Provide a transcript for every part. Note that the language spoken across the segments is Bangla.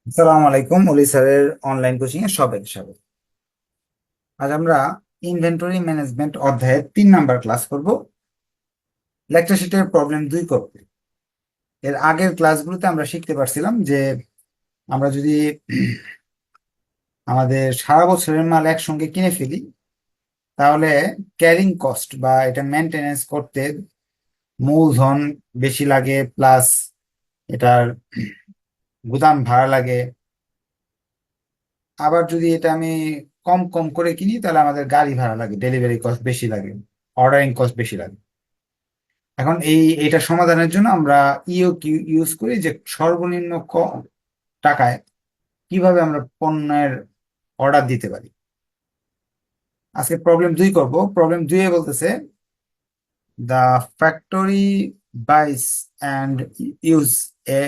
আসসালামু আলাইকুম, অলি স্যারের অনলাইন কোচিং এ সবাইকে স্বাগত। আজ আমরা ইনভেন্টরি ম্যানেজমেন্ট অধ্যায়ের 3 নাম্বার ক্লাস করব। লেকচার শিটের প্রবলেম 2 করতে। এর আগের ক্লাসগুলোতে আমরা শিখতে পারছিলাম যে আমরা যদি আমাদের সারা বছরের মাল একসঙ্গে কিনে ফেলি, তাহলে ক্যারিং কস্ট বা এটা মেনটেনেন্স করতে মূলধন বেশি লাগে, প্লাস এটার গুদাম ভাড়া লাগে। আবার যদি এটা আমি কম কম করে কিনি, তাহলে আমাদের গাড়ি ভাড়া লাগে, ডেলিভারি কস্ট বেশি লাগে, অর্ডারিং কস্ট বেশি লাগে। এখন এটা সমাধানের জন্য আমরা ইওকিউ ইউজ করি, যে সর্বনিম্ন টাকায় কিভাবে আমরা পণ্যের অর্ডার দিতে পারি। আজকে প্রবলেম 2 করব। প্রবলেম 2 এ বলতেছে the factory buys and use a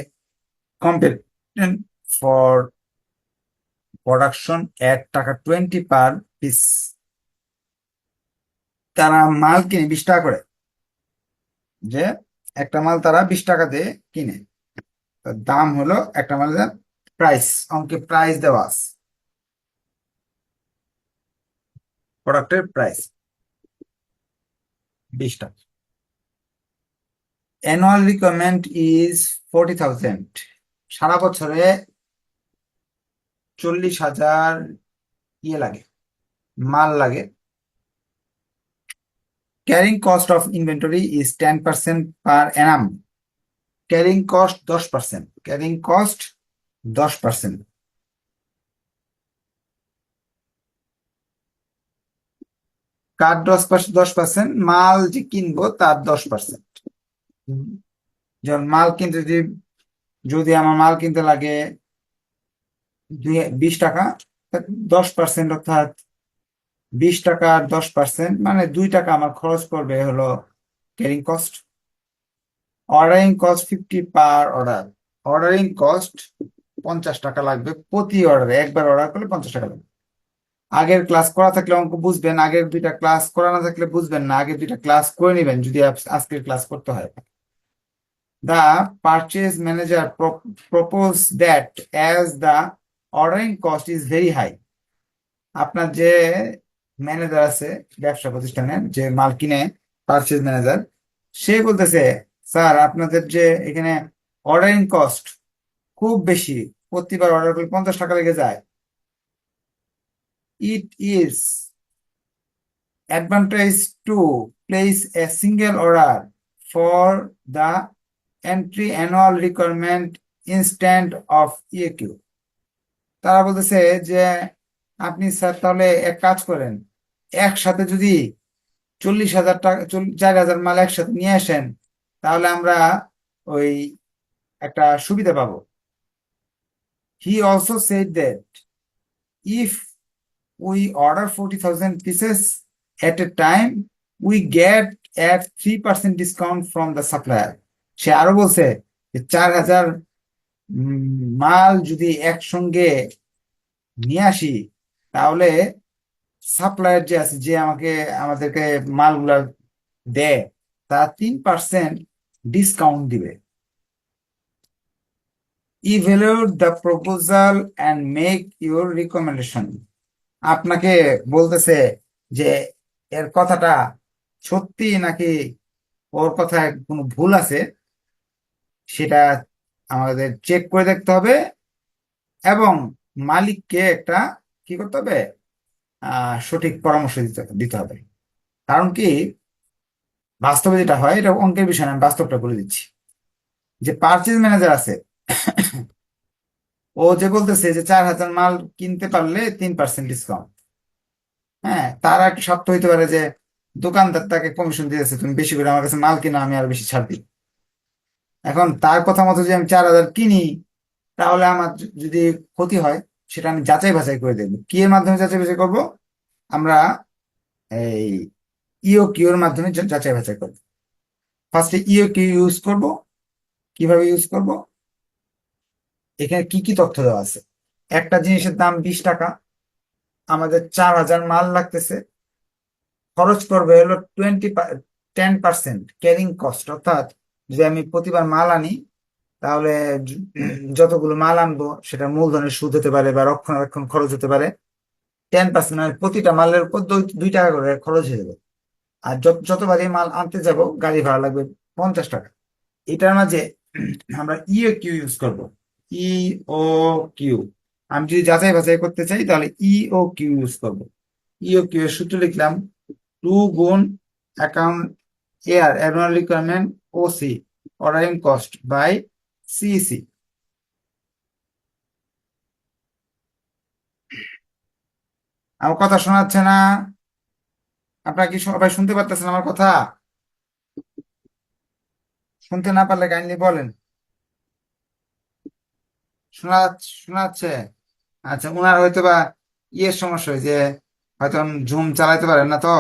competent for production at টাকা 20 পার পিস। তারা মাল কিনে 20 টাকা করে, যে একটা মাল তারা 20 টাকা দিয়ে কিনে। তার দাম হলো একটা মালের প্রাইস, অঙ্কে প্রাইস দেওয়া আছে, প্রোডাক্টের প্রাইস 20 টাকা। Annual requirement is 40,000। সারা বছরে 40,000 লাগে, মাল লাগে। Carrying cost of inventory is 10% per Anam. Carrying cost 10%, carrying cost 10%। কার 10%? মাল যে কিনবো তার 10%। যেমন মাল কিনতে যদি যদি আমার মাল কিনতে লাগে 20 টাকা, 10% অর্থাৎ 20 টাকার 10% মানে 2 টাকা আমার খরচ পড়বে হলো carrying cost. Ordering cost 50 per order. Ordering cost 50 টাকা লাগবে প্রতি অর্ডারে, একবার অর্ডার করলে 50 টাকা লাগবে। আগের ক্লাস করা থাকলে অঙ্ক বুঝবেন, আগের 2টা ক্লাস করা না থাকলে বুঝবেন না। আগের 2টা ক্লাস করে নেবেন যদি আজকের ক্লাস করতে হয়। The purchase manager propose that as the ordering cost is very high. আপনার যে ম্যানেজার আছে ব্যবসা প্রতিষ্ঠানের, যে মাল কিনে, পারচেজ ম্যানেজার, সে বলতেছে, স্যার আপনাদের যে এখানে অর্ডারিং কস্ট খুব বেশি, প্রতিবার অর্ডার করলে 50 টাকা লেগে যায়। It is advantage to place a single order for the entire annual requirement instant of EOQ. তারা বলতেছে যে আপনি স্যার তাহলে এক কাজ করেন, একসাথে যদি 40,000 টাকা, 4,000 মাল একসাথে নিয়ে আসেন, তাহলে আমরা ওই একটা সুবিধা পাবো। He also said that if we order 40,000 pieces at a time, we get at 3% discount from the supplier. সে আরো বলছে যে 4,000 মাল যদি একসঙ্গে নিয়ে আসি, তাহলে সাপ্লায়ার যে আছে, যে আমাদেরকে মালগুলা দেয়, তারা 3% ডিসকাউন্ট দিবে। Evaluate the proposal and make your recommendation. আপনাকে বলতেছে যে এর কথাটা সত্যি নাকি ওর কথায় কোনো ভুল আছে, সেটা আমাদের চেক করে দেখতে হবে, এবং মালিককে একটা কি করতে হবে, সঠিক পরামর্শ দিতে দিতে হবে। কারণ কি, বাস্তবে যেটা হয়, এটা অঙ্কের বিষয় না, আমি বাস্তবটা বলে দিচ্ছি। যে পারচেজ ম্যানেজার আছে, ও যে বলতেছে যে 4,000 মাল কিনতে পারলে 3% ডিসকাউন্ট। হ্যাঁ, তার একটা শর্ত হইতে পারে যে দোকানদার তাকে কমিশন দিয়েছে, তুমি বেশি করে আমার কাছে মাল কিনো, আমি আরো বেশি ছাড় দিই। এখন তার কথা মতো যদি আমি 4,000 কিনি, তাহলে আমার যদি ক্ষতি হয়, সেটা আমি যাচাই বাছাই করে দেখবো। কি এর মাধ্যমে যাচাই বাছাই করবো? আমরা এই ইওকিউ এর মাধ্যমে যাচাই বাছাই করবো। ফার্স্টে ইওকিউ ইউজ করব। কিভাবে ইউজ করব? এখানে কি কি তথ্য দেওয়া আছে। একটা জিনিসের দাম 20 টাকা, আমাদের 4,000 মাল লাগতেছে, খরচ করবে হলো 10% ক্যারিং কস্ট। অর্থাৎ যদি আমি প্রতিবার মাল আনি, তাহলে যতগুলো মাল আনবো সেটা মূলধনের সুদ হতে পারে বা রক্ষণাবেক্ষণ খরচ হতে পারে 10%, মানে প্রতিটা মালের উপর 2 টাকা করে খরচ হয়ে যাবে। আর যতবারই মাল আনতে যাব গাড়ি ভাড়া লাগবে 50 টাকা। এটার মাঝে আমরা ইও কিউ ইউজ করবো। ইও কিউ, আমি যদি যাচাই বাছাই করতে চাই তাহলে ইও কিউ ইউজ করবো। ইও কিউ এর সূত্র লিখলাম 2 গুণ account annual requirement OC, ordering cost, by CC. আমার কথা শোনা যাচ্ছে না? আপনারা কি সবাই শুনতে পারতেছেন আমার কথা? শুনতে না পারলে কাইন্ডলি বলেন। শোনা যাচ্ছে? আচ্ছা, উনার হয়তো বা ইয়ের সমস্যা হয়েছে, হয়তো জুম চালাইতে পারেন না তো।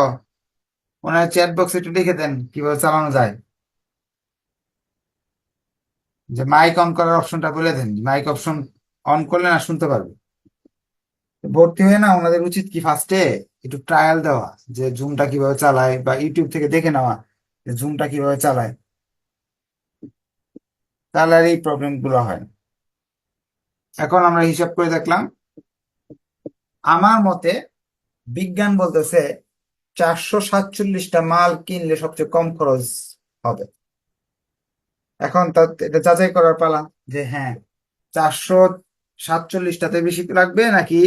ওনার চ্যাট বক্সে একটু লিখে দেন কিভাবে চালানো যায়, যে মাইক অন করার অপশনটা বলে দেন, মাইক অপশন অন করলে না শুনতে পারবে। ভর্তি হয়ে না ওনাদের উচিত কি ফার্স্টে একটু ট্রায়াল দেওয়া, যে জুমটা কিভাবে চালায়, বা ইউটিউব থেকে দেখে নেওয়া যে জুমটা কিভাবে চালায়। তাহলে আর এই প্রবলেম গুলো হয় না। এখন আমরা হিসাব করে দেখলাম, আমার মতে বিজ্ঞান বলতেছে 447টা মাল কিনলে সবচেয়ে কম খরচ হবে। এখন এটা যাচাই করার পালা, যে হ্যাঁ 447টাতে বেশি লাগবে নাকি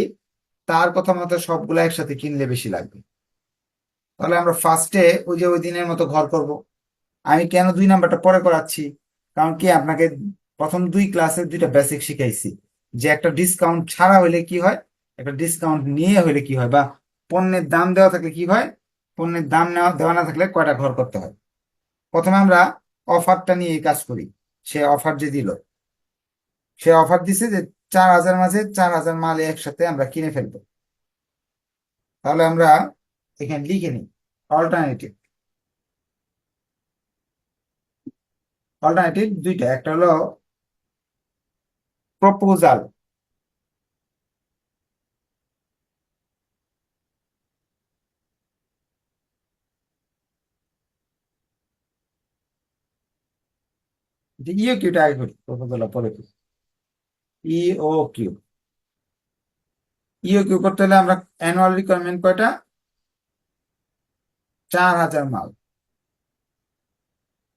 তার কথা মতো সবগুলো একসাথে কিনলে বেশি লাগবে। তাহলে আমরা ফার্স্টে ওই যে ওই দিনের মতো ঘর করব। আমি কেন 2 নাম্বারটা পরে করাচ্ছি, কারণ কি আপনাকে প্রথম 2 ক্লাসে 2টা বেসিক শিখাইছি, যে একটা ডিসকাউন্ট ছাড়া হইলে কি হয়, একটা ডিসকাউন্ট নিয়ে হইলে কি হয়, বা পণ্যের দাম দেওয়া থাকলে কি হয়, পণ্যের দাম দেওয়া না থাকলে কয়টা ঘর করতে হয়। প্রথমে আমরা অফারটা নিয়ে কাজ করি। সে অফার যে দিল, সে অফার দিছে যে 4,000 মাঝে 4,000 মাল একসাথে আমরা কিনে ফেলবো। তাহলে আমরা এখানে লিখে নিই অল্টারনেটিভ। অল্টারনেটিভ দুইটা, একটা হলো প্রপোজাল। ইও কিউটা আগে করি, প্রপোজাল পরে করি। ইও কিউ, ইও কিউ করতে হলে আমরা অ্যানুয়াল রিকোয়ারমেন্ট কয়টা, 4,000 মাল।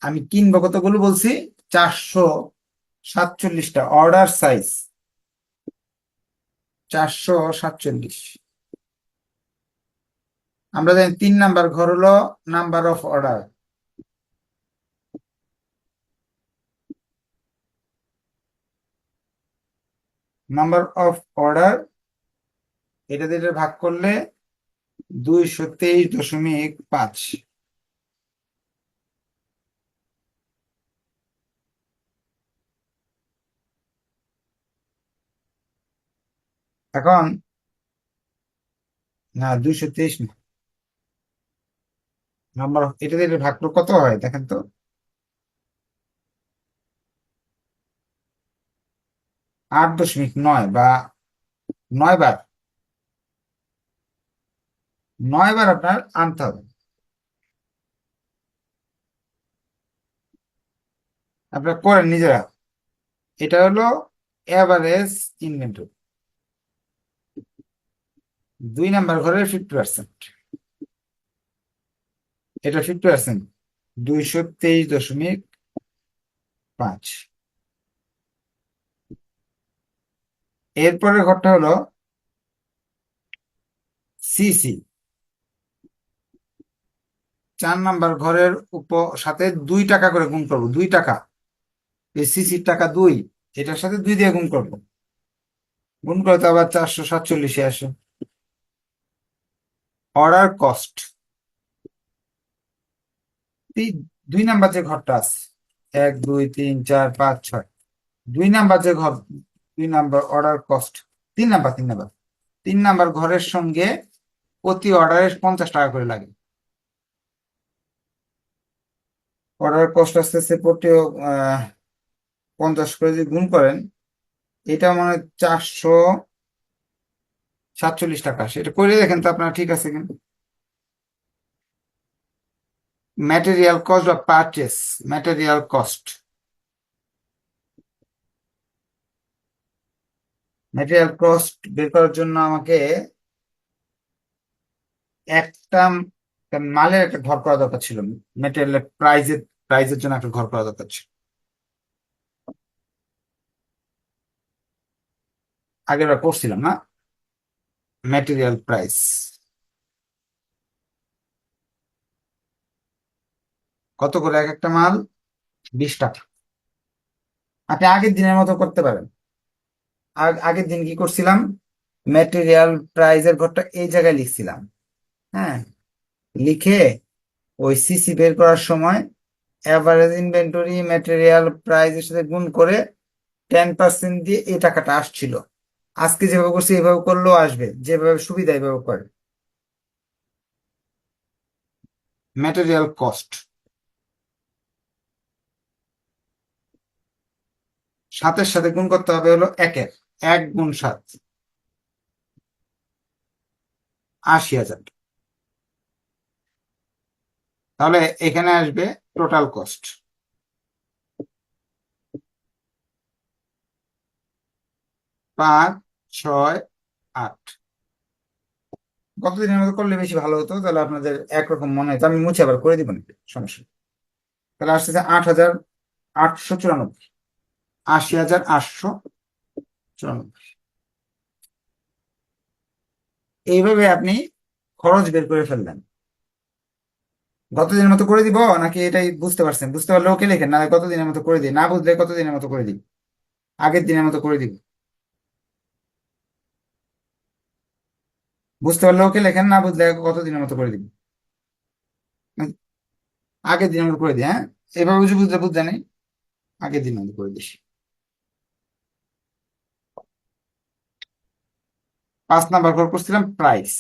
আমি কিনবো কতগুলো বলছি, 447টা। Order size 447। আমরা জানি 3 নাম্বার ঘর হলো number of order. Number of order, এটা দিয়ে এটা ভাগ করলে 223.5। এখন না, 223 না, নাম্বার এটা দিয়ে এটা ভাগ করলে কত হয় দেখেন তো। 8.9, বা 9 বার, 9 বার আপনার আনতে হবে। আপনারা করেন নিজেরা। এটা হলো এভারেজ ইনভেন্টরি। 2 নাম্বার ঘরের 50%, এটা 50%, 223.5। এরপরের ঘরটা হলো সিসি। 4 নাম্বার ঘরের সাথে 2 টাকা করে গুণ করবো, 2 টাকা। এই সিসির টাকা 2, এটার সাথে 2 দিয়ে গুণ করবো, গুণ করে তো আবার 447-এ আসে। অর্ডার কস্ট, এই 2 নাম্বার যে ঘরটা আছে, 1 2 3 4 5 6, 2 নাম্বার যে ঘর, 2 number order cost, 3 number, 3 number, 3 number ঘরের সঙ্গে প্রতি অর্ডারে 50 টাকা করে লাগে। অর্ডার কস্ট আসতেছে প্রতি 50 করে যদি গুণ করেন, এটা মানে 447 টাকা। সেটা করে দেখেন তো আপনার ঠিক আছে কিন্তু। ম্যাটেরিয়াল কস্ট বা purchase, material cost, material cost বের করার জন্য আমাকে একটা মালের একটা ঘর করা দরকার ছিল, ম্যাটেরিয়াল প্রাইজের জন্য একটা ঘর করা দরকার ছিল। আগের বার করছিলাম না, ম্যাটেরিয়াল প্রাইস কত করে এক একটা মাল? 20 টাকা। আপনি আগের দিনের মতো করতে পারেন। আগের দিন কি করছিলাম, ম্যাটেরিয়াল প্রাইজের ঘরটা এই জায়গায় লিখছিলাম। হ্যাঁ, লিখে ওই সিসি বের করার সময় অ্যাভারেজ ইনভেন্টরি ম্যাটেরিয়াল প্রাইসের সাথে গুণ করে 10% দিয়ে এই টাকাটা আসছিল। আজকে যেভাবে করছি এভাবে করলেও আসবে, যেভাবে সুবিধা এভাবে করে। ম্যাটেরিয়াল কস্ট 7-এর সাথে গুণ করতে হবে হলো 1-এর, 1 গুণ 7, 80,000। তাহলে এখানে আসবে টোটাল কস্ট 5, 6, 8। কতদিনের মতো করলে বেশি ভালো হতো, তাহলে আপনাদের একরকম মনে হতো। আমি মুছে আবার করে দিব না, সমস্যা নেই। তাহলে আসতেছে 8,894, 80,894। এইভাবে আপনি খরচ বের করে ফেললেন। গতদিনের মতো করে দিব নাকি এটাই বুঝতে পারছেন? বুঝতে পারলে ওকে লেখেন, না কতদিনের মতো করে দিই, না বুঝলে কতদিনের মতো করে দিই, আগের দিনের মতো করে দিব। বুঝতে পারলে ওকে লেখেন, না বুঝলে কতদিনের মতো করে দিব, আগের দিনের মতো করে দিই। হ্যাঁ, এভাবে বুঝে বুঝতে বুঝতে নেই, আগের দিনের মতো করে দিস। 5 নাম্বার ঘর করছিলাম প্রাইস।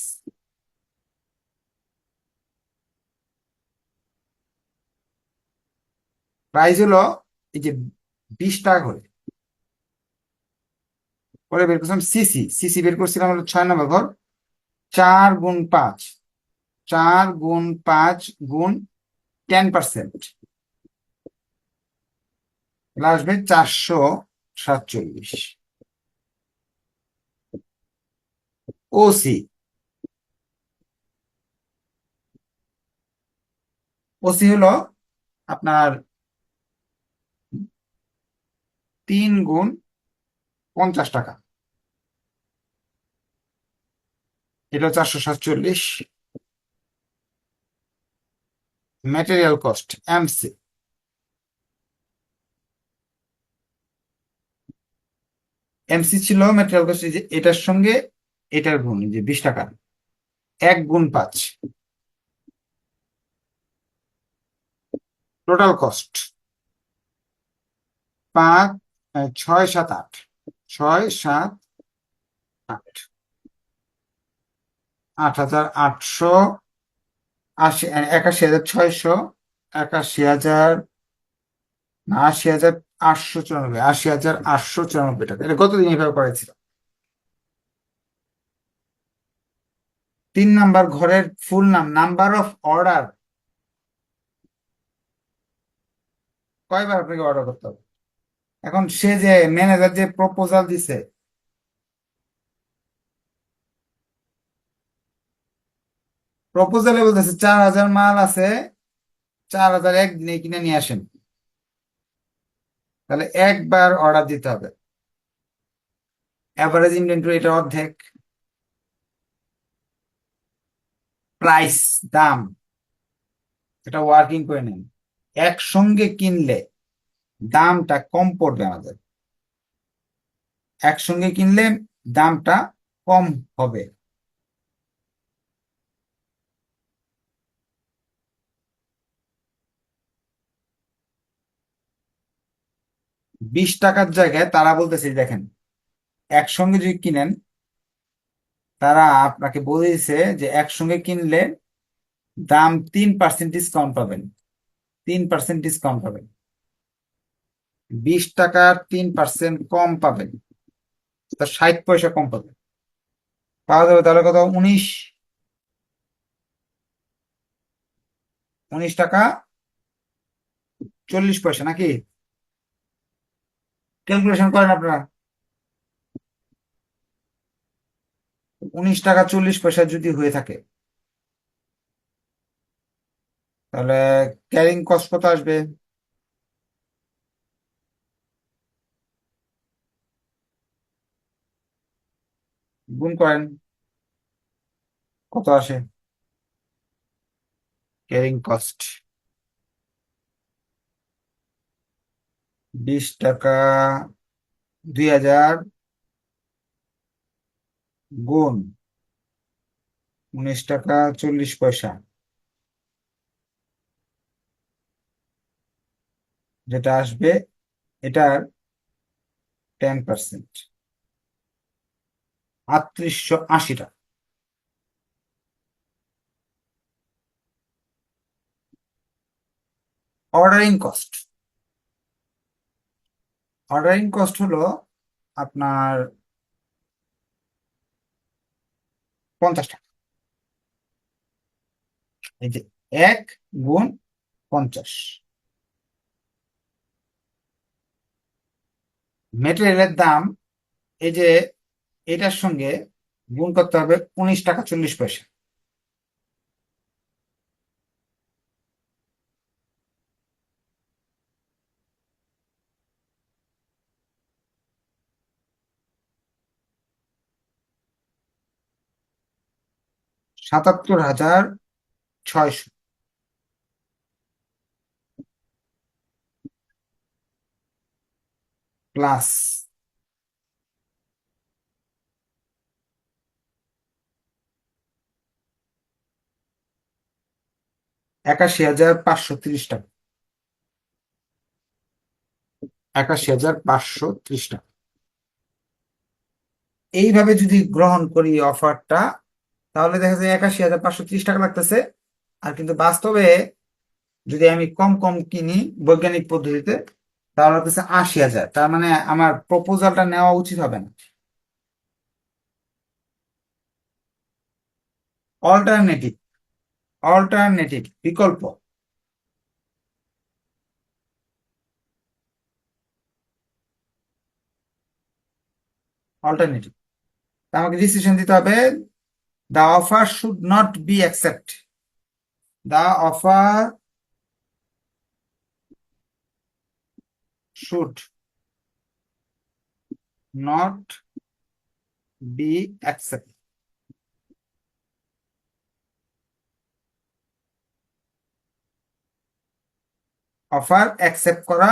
প্রাইস হলো এই যে 20 টাকা করে। পরে বের করছিলাম সিসি, সিসি বের করছিলাম হলো 6 নাম্বার ঘর। 4 গুণ 5, 4 গুণ 5 গুণ 10%, আসবে 447। ওসি, ওসি হলো আপনার 3 গুণ 50 টাকা, এটা 447। ম্যাটেরিয়াল কস্ট এমসি, এমসি ছিল ম্যাটেরিয়াল কস্ট, যে এটার সঙ্গে এটার গুণ, যে 20 টাকা, 1 গুণ 5। টোটাল কস্ট 5, 6, 7, 8, 6, 7, 8, 8,880, 81,600, 81,000, না 80,894, 80,894 টাকা। এটা কতদিন এইভাবে করেছিল? 3 নাম্বার ঘরের ফুল নাম, নাম্বার অফ অর্ডার, কয়বার আপনাকে অর্ডার করতে হবে? এখন সে যে ম্যানেজার যে প্রপোজাল দিছে, প্রপোজালে বলতেছে 4,000 মাল আছে, 4,000 একদিনে কিনে নিয়ে আসেন। তাহলে একবার অর্ডার দিতে হবে। অ্যাভারেজ ইনভেন্টরি এটা অর্ধেক, প্রাইস দাম এটা ওয়ার্কিং করে নেন। একসঙ্গে কিনলে দামটা কম পড়বে আমাদের, একসঙ্গে কিনলে দামটা কম হবে। 20 টাকার জায়গায় তারা বলতেছে, দেখেন, একসঙ্গে যদি কিনেন, তারা আপনাকে বলে দিছে যে একসঙ্গে কিনলে দাম 3% ডিসকাউন্ট পাবেন, 3% ডিসকাউন্ট পাবেন, 20 টাকার 3% কম পাবেন, তা 60 পয়সা কম পাবেন। পাওয়া যাবে তাহলে কত? 19 টাকা 40 পয়সা নাকি? ক্যালকুলেশন করেন আপনারা। 19 টাকা 40 পয়সা যদি হয়ে থাকে, তাহলে ক্যারিং কস্ট কত আসবে? গুণ করেন, কত আসে ক্যারিং কস্ট? 20 টাকা 2000 গুণ 19 টাকা 40 পয়সা, যেটা আসবে এটার 10%, 3880 টাকা। অর্ডারিং কস্ট, অর্ডারিং কস্ট হলো আপনার 50 টাকা। এই যে 1 গুণ 50, মেটেরিয়ালের দাম, এই যে এটার সঙ্গে গুণ করতে হবে 19 টাকা 40 পয়সা। $77,600 প্লাস 81,530 টাকা। 81,530 টাকা। এইভাবে যদি গ্রহণ করি অফারটা, তাহলে দেখা যায় 81,530 টাকা লাগতেছে। আর কিন্তু বাস্তবে যদি আমি কম কম কিনি বৈজ্ঞানিক পদ্ধতিতে, তাহলে হচ্ছে 80,000। তার মানে আমার প্রপোজালটা নেওয়া উচিত হবে না। অল্টারনেটিভ, অল্টারনেটিভ বিকল্প, অল্টারনেটিভ। আমাকে ডিসিশন দিতে হবে, the offer should not be accept, the offer should not be accept. Offer accept করা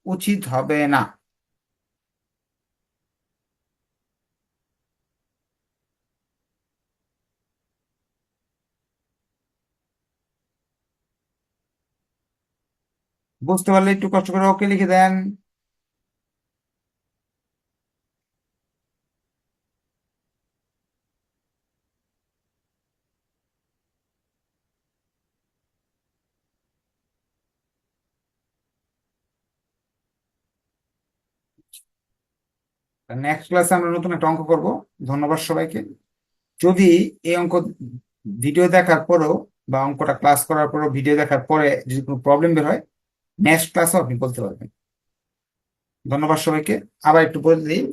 উচিত হবে না। বুঝতে পারলে একটু কষ্ট করে ওকে লিখে দেন। নেক্সট ক্লাসে আমরা নতুন একটা অঙ্ক করব। ধন্যবাদ সবাইকে। যদি এই অঙ্ক ভিডিও দেখার পরেও বা অঙ্কটা ক্লাস করার পরেও ভিডিও দেখার পরে যদি কোনো প্রবলেম বের হয়, নেক্সট ক্লাসও আপনি বলতে পারবেন। ধন্যবাদ সবাইকে। আবার একটু বলে দিই,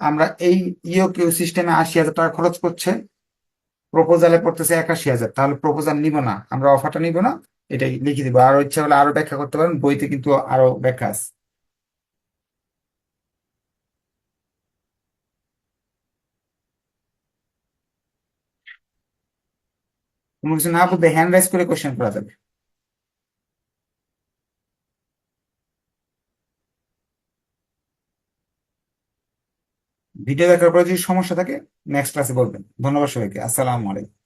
আমরা এই ইও কিউ সিস্টেমে 80,000 টাকা খরচ করছে, প্রপোজালে পড়তেছে 81,000। তাহলে প্রপোজাল নিব না, আমরা অফারটা নিব না, এটাই লিখে দিব। আরো ইচ্ছা হলে আরো ব্যাখ্যা করতে পারেন, বইতে কিন্তু আরো ব্যাখ্যা আছে। কোনো কিছু না বলতে হ্যান্ড রাইজ করে কোশ্চেন করা যাবে। ভিডিও দেখার পরে যদি সমস্যা থাকে নেক্সট ক্লাসে বলবেন। ধন্যবাদ সবাইকে। আসসালামু আলাইকুম।